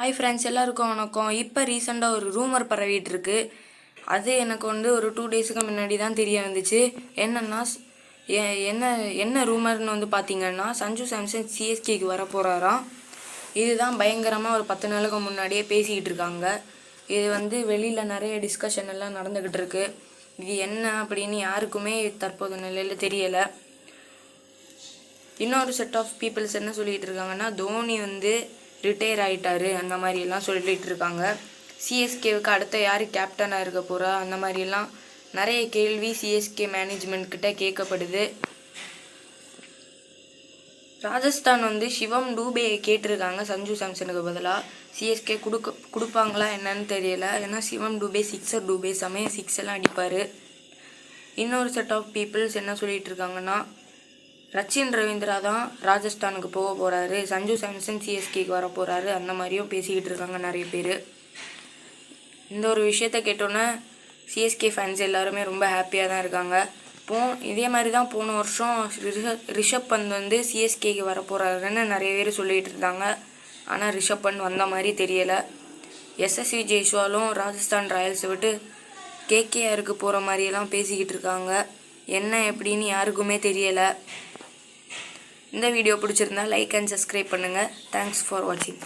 Hi friends, எல்லாருக்கும் வணக்கம். இப்போ ரீசெண்டாக ஒரு ரூமர் பரவிட்டு இருக்கு. அது எனக்கு ஒரு 2 டேஸுக்கு முன்னாடி தான் தெரிய வந்துச்சு. என்னென்னா என்ன ரூமர்னு பார்த்தீங்கன்னா, சஞ்சு சாம்சன் சிஎஸ்கேக்கு வர போகிறாராம். இதுதான் பயங்கரமாக ஒரு 10 நாளுக்கு முன்னாடியே பேசிக்கிட்டு இருக்காங்க. இது வெளியில் நிறைய டிஸ்கஷன் எல்லாம் நடந்துக்கிட்டு இருக்கு. இது என்ன அப்படின்னு யாருக்குமே தற்போது நிலையில் தெரியலை. இன்னொரு செட் ஆஃப் பீப்புள்ஸ் என்ன சொல்லிகிட்டு இருக்காங்கன்னா, தோனி ரிட்டையர் ஆகிட்டாரு அந்த மாதிரியெல்லாம் சொல்லிகிட்டு இருக்காங்க. சிஎஸ்கேவுக்கு அடுத்த யார் கேப்டனாக இருக்க போகிறா அந்த மாதிரியெல்லாம் நிறைய கேள்வி சிஎஸ்கே மேனேஜ்மெண்ட் கிட்ட கேட்கப்படுது. ராஜஸ்தான் சிவம் டூபேயை கேட்டிருக்காங்க சஞ்சு சாம்சனுக்கு பதிலாக. சிஎஸ்கே கொடுப்பாங்களா என்னன்னு தெரியல. ஏன்னா சிவம் டூபே சிக்ஸர் டூபே சமயம் 6 எல்லாம் அடிப்பார். இன்னொரு செட் ஆஃப் பீப்புள்ஸ் என்ன சொல்லிகிட்டு இருக்காங்கன்னா, ரச்சின் ரவீந்திரா தான் ராஜஸ்தானுக்கு போக போகிறாரு, சஞ்சு சாம்சன் சிஎஸ்கேக்கு வர போகிறாரு அந்த மாதிரியும் பேசிக்கிட்டு இருக்காங்க நிறைய பேர். இந்த ஒரு விஷயத்த கேட்டோன்னே சிஎஸ்கே ஃபேன்ஸ் எல்லாருமே ரொம்ப ஹாப்பியாக தான் இருக்காங்க. இதே மாதிரி தான் போன வருஷம் ரிஷப் பந்த் சிஎஸ்கேக்கு வர போகிறாருன்னு நிறைய பேர் சொல்லிகிட்டு இருந்தாங்க. ஆனால் ரிஷப் பந்த் வந்த மாதிரி தெரியலை. எஸ்எஸ்வி ஜெய்ஸ்வாலும் ராஜஸ்தான் ராயல்ஸை விட்டு கேகேஆருக்கு போகிற மாதிரியெல்லாம் பேசிக்கிட்டு இருக்காங்க. என்ன எப்படின்னு யாருக்குமே தெரியலை. இந்த வீடியோ பிடிச்சிருந்தா லைக் அண்ட் சப்ஸ்கிரைப் பண்ணுங்கள். தேங்க்ஸ் ஃபார் வாட்சிங்.